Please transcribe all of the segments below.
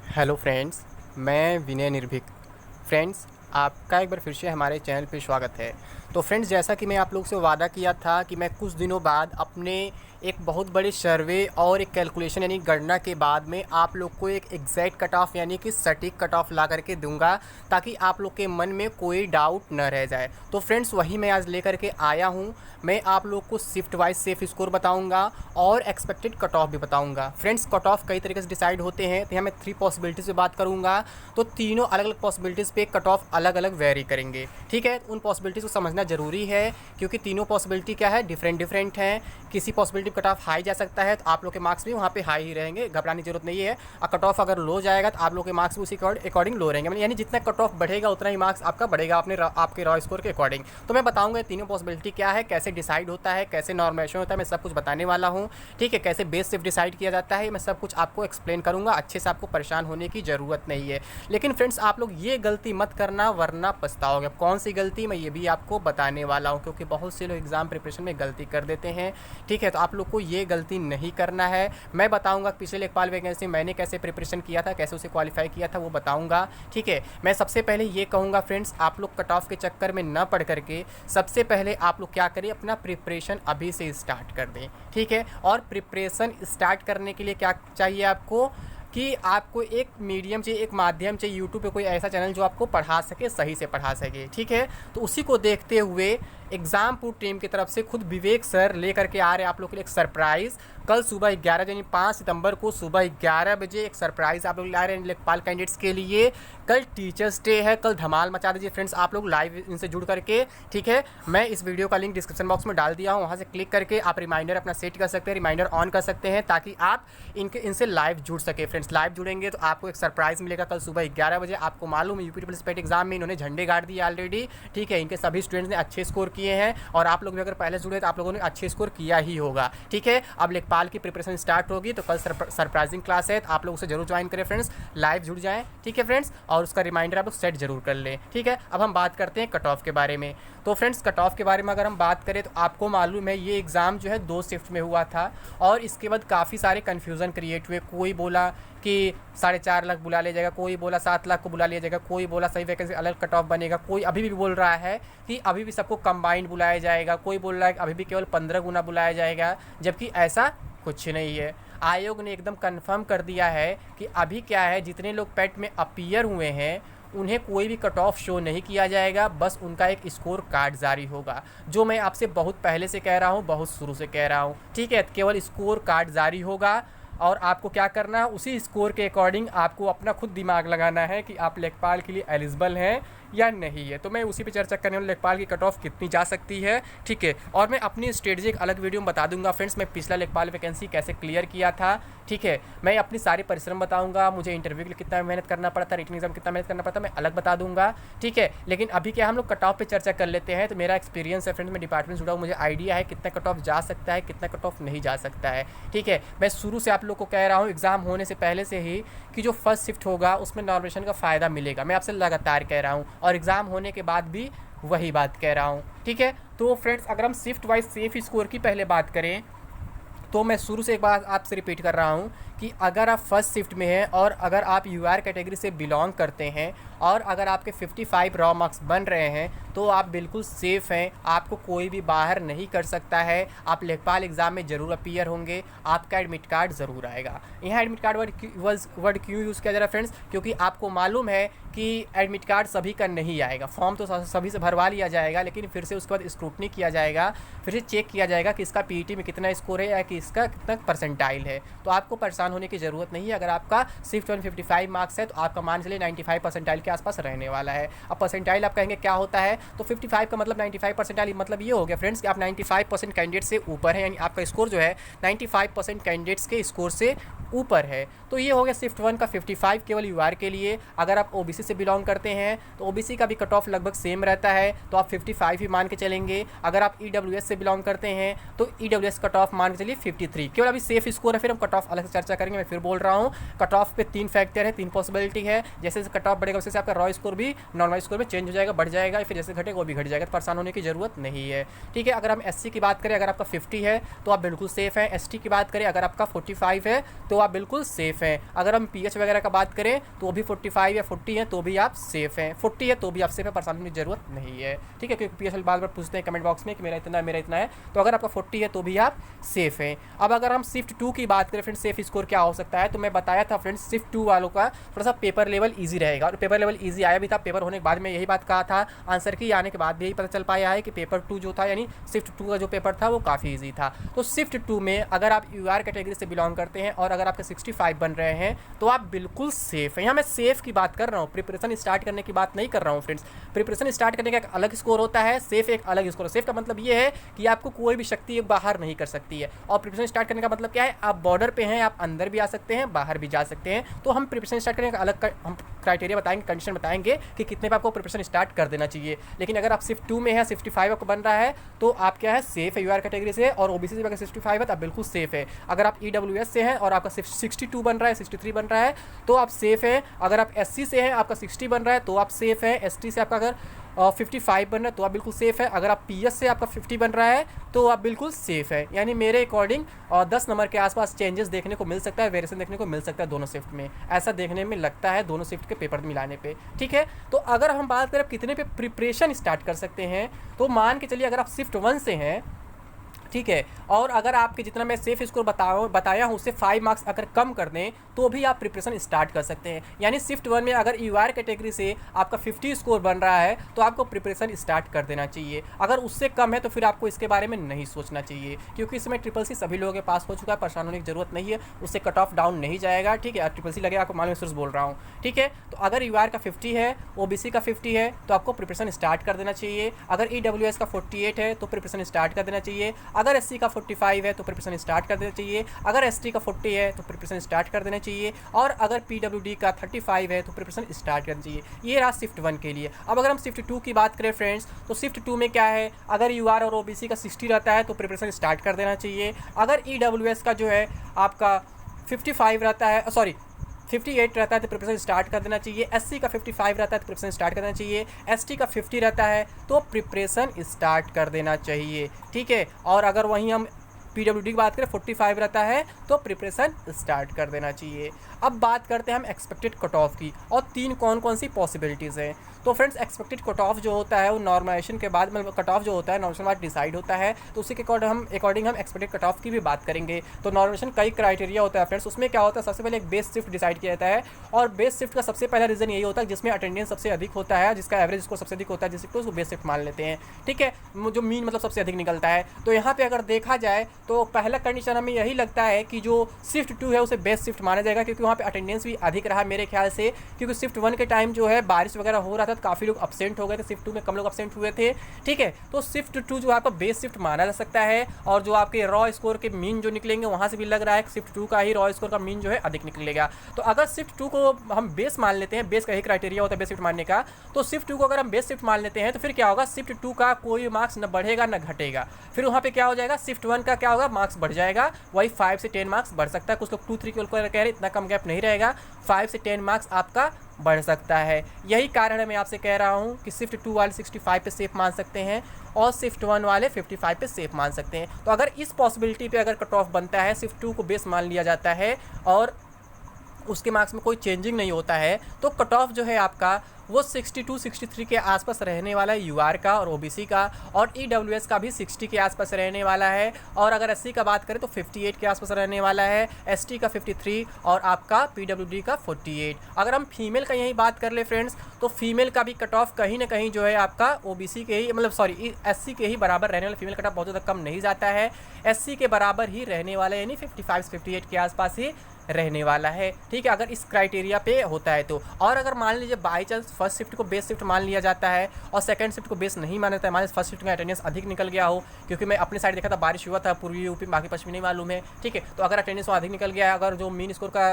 Hello friends, मैं विनय निर्भीक। Friends, आपका एक बार फिर से हमारे चैनल पे स्वागत है। तो फ्रेंड्स, जैसा कि मैं आप लोग से वादा किया था कि मैं कुछ दिनों बाद अपने एक बहुत बड़े सर्वे और एक कैलकुलेशन यानी गणना के बाद में आप लोग को एक एग्जैक्ट कट ऑफ यानी कि सटीक कट ऑफ ला करके दूंगा, ताकि आप लोग के मन में कोई डाउट न रह जाए। तो फ्रेंड्स, वही मैं आज लेकर के आया हूँ। मैं आप लोग को शिफ्ट वाइज सेफ स्कोर बताऊंगा और एक्सपेक्टेड कट ऑफ भी बताऊंगा। फ्रेंड्स, कट ऑफ कई तरीके से डिसाइड होते हैं, तो यहाँ मैं 3 पॉसिबिलिटीज़ पे बात करूंगा। तो तीनों अलग अलग पॉसिबिलिटीज़ पे कट ऑफ अलग अलग वेरी करेंगे। ठीक है, उन पॉसिबिलिटीज़ को समझना ज़रूरी है, क्योंकि तीनों पॉसिबिलिटी क्या है, डिफरेंट डिफरेंट हैं। किसी पॉसिबिलिटी कट ऑफ हाई जा सकता है, तो आप लोग के मार्क्स भी वहाँ पे हाई ही रहेंगे, घबराने की जरूरत नहीं है। और कट ऑफ अगर लो जाएगा तो आप लोग के मार्क्स भी उसी अकॉर्डिंग लो रहेंगे। यानी जितना कट ऑफ बढ़ेगा उतना ही मार्क्स आपका बढ़ेगा आपके रॉ स्कोर के अकॉर्डिंग। तो मैं बताऊंगा तीनों पॉसिबिलिटी क्या है, कैसे डिसाइड होता है, कैसे नॉर्मेशन होता है, मैं सब कुछ बताने वाला हूँ। ठीक है, कैसे बेस सिर्फ डिसाइड किया जाता है, मैं सब कुछ आपको एक्सप्लेन करूँगा। अच्छे से आपको परेशान होने की ज़रूरत नहीं है। लेकिन फ्रेंड्स, आप लोग ये गलती मत करना, वरना पछताओगे। कौन सी गलती, मैं ये भी आपको बताने वाला हूँ, क्योंकि बहुत से लोग एग्जाम प्रिपरेशन में गलती कर देते हैं। ठीक है, तो आप लोग को ये गलती नहीं करना है। मैं बताऊंगा पिछले लेखपाल वैकेंसी मैंने कैसे प्रिपरेशन किया था, कैसे उसे क्वालिफाई किया था, वो बताऊंगा। ठीक है, मैं सबसे पहले ये कहूँगा फ्रेंड्स, आप लोग कट ऑफ के चक्कर में न पढ़ करके सबसे पहले आप लोग क्या करें, अपना प्रिपरेशन अभी से स्टार्ट कर दें। ठीक है, और प्रिपरेशन स्टार्ट करने के लिए क्या चाहिए आपको, कि आपको एक मीडियम चाहिए, एक माध्यम चाहिए, यूट्यूब पे कोई ऐसा चैनल जो आपको पढ़ा सके, सही से पढ़ा सके। ठीक है, तो उसी को देखते हुए एग्जाम पूरी टीम की तरफ से खुद विवेक सर लेकर के आ रहे हैं आप लोग के लिए एक सरप्राइज़। कल सुबह 11 यानी 5 सितंबर को सुबह 11 बजे एक सरप्राइज़ आप लोग ला रहे हैं लेखपाल कैंडिडेट्स के लिए। कल टीचर्स डे है, कल धमाल मचा दीजिए फ्रेंड्स आप लोग लाइव इनसे जुड़ करके। ठीक है, मैं इस वीडियो का लिंक डिस्क्रिप्शन बॉक्स में डाल दिया हूँ, वहाँ से क्लिक करके आप रिमाइंडर अपना सेट कर सकते हैं, रिमाइंडर ऑन कर सकते हैं, ताकि आप इनसे लाइव जुड़ सके। फ्रेंड्स, लाइव जुड़ेंगे तो आपको एक सरप्राइज़ मिलेगा कल सुबह 11 बजे। आपको मालूम है यूपी ट्रिपल स्पेट एग्जाम में इन्होंने झंडे गाड़ दिए ऑलरेडी। ठीक है, इनके सभी स्टूडेंट्स ने अच्छे स्कोर किए हैं, और आप लोग भी अगर पहले जुड़े तो आप लोगों ने अच्छे स्कोर किया ही होगा। ठीक है, अब लेखपाल की प्रिपरेशन स्टार्ट होगी, तो कल सरप्राइजिंग क्लास है, तो आप लोग उसे जरूर ज्वाइन करें फ्रेंड्स, लाइव जुड़ जाएं। ठीक है फ्रेंड्स, और उसका रिमाइंडर आप लोग सेट जरूर कर लें। ठीक है, अब हम बात करते हैं कट ऑफ के बारे में। तो फ्रेंड्स, कट ऑफ के बारे में अगर हम बात करें तो आपको मालूम है ये एग्ज़ाम जो है 2 शिफ्ट में हुआ था, और इसके बाद काफ़ी सारे कन्फ्यूज़न क्रिएट हुए। कोई बोला कि 4.5 लाख बुला लिया जाएगा, कोई बोला 7 लाख को बुला लिया जाएगा, कोई बोला सही वैकेंसी अलग कट ऑफ बनेगा, कोई अभी भी बोल रहा है कि अभी भी सबको कंबाइंड बुलाया जाएगा, कोई बोल रहा है कि अभी भी केवल 15 गुना बुलाया जाएगा, जबकि ऐसा कुछ नहीं है। आयोग ने एकदम कंफर्म कर दिया है कि अभी क्या है, जितने लोग पेट में अपीयर हुए हैं उन्हें कोई भी कट ऑफ शो नहीं किया जाएगा, बस उनका एक स्कोर कार्ड जारी होगा। जो मैं आपसे बहुत पहले से कह रहा हूँ, बहुत शुरू से कह रहा हूँ। ठीक है, केवल स्कोर कार्ड जारी होगा, और आपको क्या करना है, उसी स्कोर के अकॉर्डिंग आपको अपना खुद दिमाग लगाना है कि आप लेखपाल के लिए एलिजिबल हैं या नहीं है। तो मैं उसी पे चर्चा करने वाला, लेखपाल की कट ऑफ कितनी जा सकती है। ठीक है, और मैं अपनी स्ट्रेटजी एक अलग वीडियो में बता दूंगा फ्रेंड्स, मैं पिछला लेखपाल वैकेंसी कैसे क्लियर किया था। ठीक है, मैं अपनी सारी परिश्रम बताऊंगा, मुझे इंटरव्यू के लिए कितना मेहनत करना पड़ता, रिटन एग्जाम कितना मेहनत करना पड़ता, मैं अलग बता दूंगा। ठीक है, लेकिन अभी क्या हम लोग कट ऑफ पे चर्चा कर लेते हैं। तो मेरा एक्सपीरियंस है फ्रेंड्स, मैं डिपार्टमेंट से जुड़ा हूँ, मुझे आइडिया है कितना कट ऑफ जा सकता है, कितना कट ऑफ नहीं जा सकता है। ठीक है, मैं शुरू से आप लोग को कह रहा हूँ एग्जाम होने से पहले से ही कि जो फर्स्ट शिफ्ट होगा उसमें नॉर्मेशन का फ़ायदा मिलेगा, मैं आपसे लगातार कह रहा हूँ, और एग्ज़ाम होने के बाद भी वही बात कह रहा हूँ। ठीक है, तो फ्रेंड्स, अगर हम शिफ्ट वाइज सेफ स्कोर की पहले बात करें, तो मैं शुरू से एक बात आपसे रिपीट कर रहा हूँ कि अगर आप फर्स्ट शिफ्ट में हैं और अगर आप यूआर कैटेगरी से बिलोंग करते हैं, और अगर आपके 55 रॉ मार्क्स बन रहे हैं, तो आप बिल्कुल सेफ़ हैं, आपको कोई भी बाहर नहीं कर सकता है। आप लेखपाल एग्ज़ाम में ज़रूर अपीयर होंगे, आपका एडमिट कार्ड ज़रूर आएगा। यहाँ एडमिट कार्ड वर्ड क्यों यूज़ किया जा रहा है फ्रेंड्स, क्योंकि आपको मालूम है कि एडमिट कार्ड सभी का नहीं आएगा। फॉर्म तो सभी से भरवा लिया जाएगा, लेकिन फिर से उसके बाद स्क्रूटनी किया जाएगा, फिर से चेक किया जाएगा कि इसका पीईटी में कितना स्कोर है या कि इसका कितना परसेंटाइल है। तो आपको परेशान होने की ज़रूरत नहीं है। अगर आपका सिर्फ 155 मार्क्स है, तो आपका मान चलिए 95 परसेंटाइल के आसपास रहने वाला है। अब परसेंटाइल आप कहेंगे क्या होता है, तो 55 का मतलब 95 परसेंटाइल, मतलब ये हो गया फ्रेंड्स कि आप 95% कैंडिडेट से ऊपर है, यानी आपका स्कोर जो है 95% कैंडिडेट्स के स्कोर से ऊपर है। तो ये हो गया शिफ्ट 1 का 55 केवल यूआर के लिए। अगर आप ओबीसी से बिलोंग करते हैं तो ओबीसी का भी कट ऑफ लगभग सेम रहता है, तो आप 55 ही मान के चलेंगे। अगर आप ईडब्ल्यूएस से बिलोंग करते हैं तो ईडब्ल्यूएस कट ऑफ मान के चलिए 53, केवल अभी सेफ स्कोर है, फिर हम कट ऑफ अलग से चर्चा करेंगे। मैं फिर बोल रहा हूँ, कट ऑफ पे 3 फैक्टर है, 3 पॉसिबिलिटी है। जैसे जैसे कट ऑफ बढ़ेगा वैसे आपका रॉ स्कोर भी नॉर्मल स्कोर में चेंज हो जाएगा, बढ़ जाएगा, फिर जैसे घटेगा वो भी घट जाएगा। तो परेशान होने की ज़रूरत नहीं है, ठीक है। अगर हम SC की बात करें, अगर आपका 50 है तो आप बिल्कुल सेफ़ हैं। ST की बात करें, अगर आपका 45 है तो आप बिल्कुल सेफ़ हैं। अगर हम PH वगैरह का बात करें तो भी 45 या 40 है तो भी आप सेफ़ हैं। 40 है तो भी आप सेफ़ है, परेशान होने की ज़रूरत नहीं है, ठीक है। क्योंकि PH बार बार पूछते हैं कमेंट बॉक्स में कि मेरा इतना है, तो अगर आपका 40 है तो भी आप सेफ़ हैं। अब अगर हम शिफ्ट 2 की बात करें फ्रेंड्स, सेफ स्कोर क्या हो सकता है, तो मैं बताया था फ्रेंड्स, शिफ्ट 2 वालों का थोड़ा सा पेपर लेवल ईजी रहेगा, और पेपर लेवल ईजी आया भी था। पेपर होने के बाद में यही बात कहा था, आंसर की आने के बाद भी यही पता चल पाया है कि पेपर 2 जो था, यानी शिफ्ट 2 का जो पेपर था वो काफ़ी ईजी था। तो शिफ्ट 2 में अगर आप UR कैटेगरी से बिलोंग करते हैं और अगर आपके 65 बन रहे हैं तो आप बिल्कुल सेफ़ हैं। यहाँ मैं सेफ़ की बात कर रहा हूँ, प्रिपरेशन स्टार्ट करने की बात नहीं कर रहा हूँ फ्रेंड्स। प्रिपरेशन स्टार्ट करने का एक अलग स्कोर होता है, सेफ़ एक अलग स्कोर। सेफ़ का मतलब ये है कि आपको कोई भी शक्ति बाहर नहीं कर सकती है, और प्रिपरेशन स्टार्ट करने का मतलब क्या है, आप बॉर्डर पे हैं, आप अंदर भी आ सकते हैं, बाहर भी जा सकते हैं। तो हम प्रिपरेशन स्टार्ट करने का अलग हम क्राइटेरिया बताएंगे, कंडीशन बताएंगे कि कितने पे आपको प्रिपरेशन स्टार्ट कर देना चाहिए। लेकिन अगर आप शिफ्ट 2 में है, 65 आपको बन रहा है, तो आप क्या है, सेफ़ है UR कैटेगरी से, और OBC से अगर 65 है तो आप बिल्कुल सेफ़ है। अगर आप EWS से हैं और आपका 62 बन रहा है, 63 बन रहा है, तो आप सेफ़ हैं। अगर आप SC से हैं, आपका 60 बन रहा है तो आप सेफ़ हैं। ST से आपका अगर 55 बन रहा है तो आप बिल्कुल सेफ़ है। अगर आप PS से आपका 50 बन रहा है तो आप बिल्कुल सेफ़ है। यानी मेरे अकॉर्डिंग 10 नंबर के आसपास चेंजेस देखने को मिल सकता है, वेरिएशन देखने को मिल सकता है दोनों शिफ्ट में, ऐसा देखने में लगता है दोनों शिफ्ट के पेपर मिलाने पे, ठीक है। तो अगर हम बात करें कितने पे प्रिपरेशन स्टार्ट कर सकते हैं, तो मान के चलिए अगर आप शिफ्ट 1 से हैं, ठीक है, और अगर आपके जितना मैं सेफ स्कोर बताया हूँ उससे 5 मार्क्स अगर कम कर दें तो भी आप प्रिपरेशन स्टार्ट कर सकते हैं। यानी शिफ्ट 1 में अगर UR कैटेगरी से आपका 50 स्कोर बन रहा है तो आपको प्रिपरेशन स्टार्ट कर देना चाहिए। अगर उससे कम है तो फिर आपको इसके बारे में नहीं सोचना चाहिए, क्योंकि इसमें ट्रिपल सी सभी लोगों के पास हो चुका है, परेशान होने की जरूरत नहीं है, उससे कट ऑफ डाउन नहीं जाएगा, ठीक है। ट्रिपल सी लगेगा, आपको मालूम सोर्स बोल रहा हूँ, ठीक है। तो अगर UR का 50 है, OBC का 50 है तो आपको प्रिपरेशन स्टार्ट कर देना चाहिए। अगर EWS का 48 है तो प्रिपरेशन स्टार्ट कर देना चाहिए। अगर SC का 45 है तो प्रिपरेशन स्टार्ट कर देना चाहिए। अगर ST का 40 है तो प्रिपरेशन स्टार्ट कर देना चाहिए। और अगर PWD का 35 है तो प्रिपरेशन स्टार्ट करना चाहिए। ये रहा शिफ्ट 1 के लिए। अब अगर हम शिफ्ट 2 की बात करें फ्रेंड्स, तो शिफ्ट 2 में क्या है, अगर UR और OBC का 60 रहता है तो प्रिपरेशन स्टार्ट कर देना चाहिए। अगर EWS का जो है आपका 55 रहता है, 58 रहता है तो प्रिपरेशन स्टार्ट कर देना चाहिए। SC का 55 रहता है तो प्रिपरेशन स्टार्ट कर देना चाहिए। ST का 50 रहता है तो प्रिपरेशन स्टार्ट कर देना चाहिए, ठीक है। और अगर वहीं हम PWD की बात करें, 45 रहता है तो प्रिपरेशन स्टार्ट कर देना चाहिए। अब बात करते हैं हम एक्सपेक्टेड कट ऑफ की, और 3 कौन कौन सी पॉसिबिलिटीज़ हैं। तो फ्रेंड्स, एक्सपेक्टेड कट ऑफ जो होता है वो नॉर्मलाइजेशन के बाद, मतलब कट ऑफ जो होता है नॉर्मलाइजेशन के बाद डिसाइड होता है, तो उसी के अकॉर्डिंग हम एक्सपेक्टेड कट ऑफ की भी बात करेंगे। तो नॉर्मलाइजेशन कई क्राइटेरिया होता है फ्रेंड्स, उसमें क्या होता है, सबसे पहले एक बेस शिफ्ट डिसाइड किया जाता है, और बेस शिफ्ट का सबसे पहला रीज़न यही होता है जिसमें अटेंडेंस सबसे अधिक होता है, जिसका एवरेज स्कोर सबसे अधिक होता है, जिसको उसको बेस शिफ्ट मान लेते हैं, ठीक है, जो मीन मतलब सबसे अधिक निकलता है। तो यहाँ पर अगर देखा जाए तो पहला कंडीशन हमें यही लगता है कि जो शिफ्ट 2 है उसे बेस्ट शिफ्ट माना जाएगा, क्योंकि वहाँ पे अटेंडेंस भी अधिक रहा मेरे ख्याल से। क्योंकि शिफ्ट 1 के टाइम जो है बारिश वगैरह हो रहा था तो काफ़ी लोग अपसेंट हो गए थे, शिफ्ट 2 में कम लोग अपसेंट हुए थे, ठीक है। तो शिफ्ट 2 जो है आपका बेस्ट शिफ्ट माना जा सकता है, और जो आपके रॉ स्कोर के मीन जो निकलेंगे वहाँ से भी लग रहा है शिफ्ट 2 का ही रॉ स्कोर का मीन जो है अधिक निकलेगा। तो अगर शिफ्ट 2 को हम बेस मान लेते हैं, बेस का ही क्राइटेरिया होता है बेस शिफ्ट मानने का, तो शिफ्ट 2 को अगर हम बेस शिफ्ट मान लेते हैं तो फिर क्या होगा, शिफ्ट 2 का कोई मार्क्स न बढ़ेगा न घटेगा। फिर वहाँ पे क्या हो जाएगा, शिफ्ट 1 का क्या होगा, मार्क्स बढ़ जाएगा, वही 5 से 10 मार्क्स बढ़ सकता है। कुछ लोग 2-3 के ऊपर कह रहे हैं, इतना कम गैप नहीं रहेगा, 5 से 10 मार्क्स आपका बढ़ सकता है। यही कारण है मैं आपसे कह रहा हूँ कि शिफ्ट 2 वाले 65 पे सेफ मान सकते हैं और शिफ्ट 1 वाले 55 पे सेफ मान सकते हैं। तो अगर इस पॉसिबिलिटी पे अगर कट ऑफ बनता है, शिफ्ट 2 को बेस मान लिया जाता है और उसके मार्क्स में कोई चेंजिंग नहीं होता है, तो कट ऑफ जो है आपका वो 62-63 के आसपास रहने वाला है UR का और OBC का, और EWS का भी 60 के आसपास रहने वाला है। और अगर SC का बात करें तो 58 के आसपास रहने वाला है, ST का 53 और आपका PWD का 48। अगर हम फीमेल का यही बात कर ले फ्रेंड्स, तो फीमेल का भी कट ऑफ कहीं ना कहीं जो है आपका OBC के ही, मतलब SC के ही बराबर रहने वाला। फीमेल कट ऑफ बहुत ज़्यादा कम नहीं जाता है, SC के बराबर ही रहने वाला है, यानी 55-58 के आसपास ही रहने वाला है, ठीक है, अगर इस क्राइटेरिया पे होता है तो। और अगर मान लीजिए बाई चांस फर्स्ट शिफ्ट को बेस शिफ्ट मान लिया जाता है और सेकंड शिफ्ट को बेस नहीं माना जाता है। मान फर्स्ट शिफ्ट का अटेंडेंस अधिक निकल गया हो, क्योंकि मैं अपनी साइड देखा था बारिश हुआ था पूर्वी यूपी, बाकी पश्चिमी नहीं मालूम है, ठीक है। तो अगर अटेंडेंस अधिक निकल गया है, अगर जो मीन स्कोर का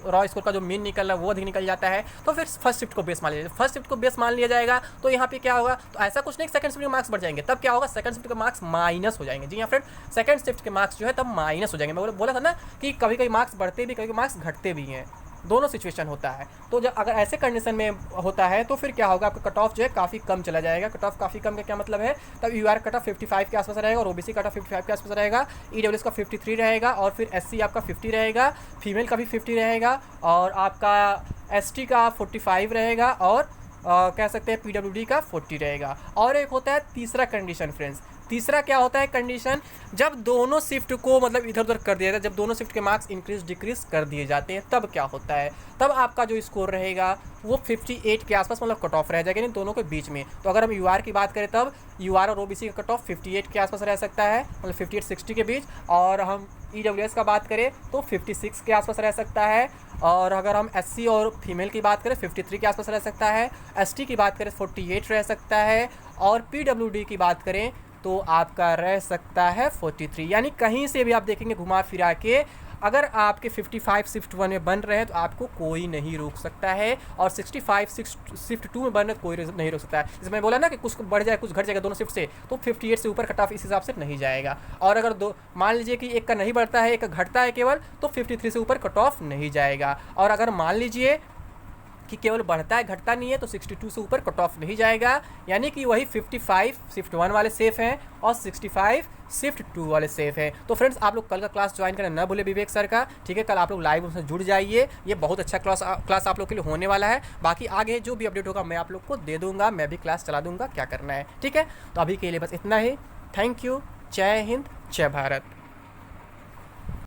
रॉ स्कोर का जो मीन निकल रहा है वो अधिक निकल जाता है, तो फिर फर्स्ट शिफ्ट को बेस मान लिया जाएगा। फर्स्ट शिफ्ट को बेस मान लिया जाएगा तो यहाँ पे क्या होगा, तो ऐसा कुछ नहीं सेकंड शिफ्ट के मार्क्स बढ़ जाएंगे, तब क्या होगा सेकंड शिफ्ट के मार्क्स माइनस हो जाएंगे। जी हाँ फ्रेंड, सेकंड शिफ्ट के मार्क्स जो है तब माइनस हो जाएंगे। मैं बोला था ना कि कभी कभी मार्क्स बढ़ते भी, कभी मार्क्स घटते भी हैं, दोनों सिचुएशन होता है। तो जब अगर ऐसे कंडीशन में होता है तो फिर क्या होगा, आपका कट ऑफ जो है काफ़ी कम चला जाएगा। कट ऑफ काफ़ी कम का क्या मतलब है, तब यूआर कट ऑफ 55 के आसपास रहेगा और ओबीसी कट ऑफ 55 के आसपास रहेगा, ईडब्ल्यूएस का 53 रहेगा और फिर एससी आपका 50 रहेगा, फीमेल का भी 50 रहेगा और आपका एसटी का 45 रहेगा और कह सकते हैं पीडब्ल्यूडी का 40 रहेगा। और एक होता है तीसरा कंडीशन फ्रेंड्स, तीसरा क्या होता है कंडीशन, जब दोनों शिफ्ट को मतलब इधर उधर कर दिया जाता है, जब दोनों शिफ्ट के मार्क्स इंक्रीज डिक्रीज कर दिए जाते हैं, तब क्या होता है, तब आपका जो स्कोर रहेगा वो 58 के आसपास मतलब कट ऑफ रह जाएगा, यानी दोनों के बीच में। तो अगर हम यूआर की बात करें तब यूआर और ओबीसी का कट ऑफ 58 के आसपास रह सकता है, मतलब 58-60 के बीच। और हम ईडब्ल्यूएस का बात करें तो 56 के आसपास रह सकता है। और अगर हम एससी और फीमेल की बात करें 53 के आसपास रह सकता है, एसटी की बात करें 48 रह सकता है और पीडब्ल्यूडी की बात करें तो आपका रह सकता है 43। यानी कहीं से भी आप देखेंगे घुमा फिरा के, अगर आपके 55 शिफ्ट 1 में बन रहे हैं तो आपको कोई नहीं रोक सकता है, और 65 शिफ्ट 2 में बन रहे तो कोई नहीं रोक सकता है। जैसे मैं बोला ना कि कुछ बढ़ जाए कुछ घट जाएगा दोनों शिफ्ट से, तो 58 से ऊपर कट ऑफ इस हिसाब से नहीं जाएगा। और अगर दो मान लीजिए कि एक का नहीं बढ़ता है, एक का घटता है केवल, तो 53 से ऊपर कट ऑफ नहीं जाएगा। और अगर मान लीजिए कि केवल बढ़ता है घटता नहीं है तो 62 से ऊपर कट ऑफ नहीं जाएगा, यानी कि वही 55 शिफ्ट 1 वाले सेफ हैं और 65 शिफ्ट 2 वाले सेफ हैं। तो फ्रेंड्स आप लोग कल का क्लास ज्वाइन करना न भूले विवेक सर का, ठीक है। कल आप लोग लाइव उनसे जुड़ जाइए, ये बहुत अच्छा क्लास आप लोग के लिए होने वाला है। बाकी आगे जो भी अपडेट होगा मैं आप लोग को दे दूंगा, मैं भी क्लास चला दूंगा क्या करना है, ठीक है। तो अभी के लिए बस इतना ही। थैंक यू, जय हिंद, जय भारत।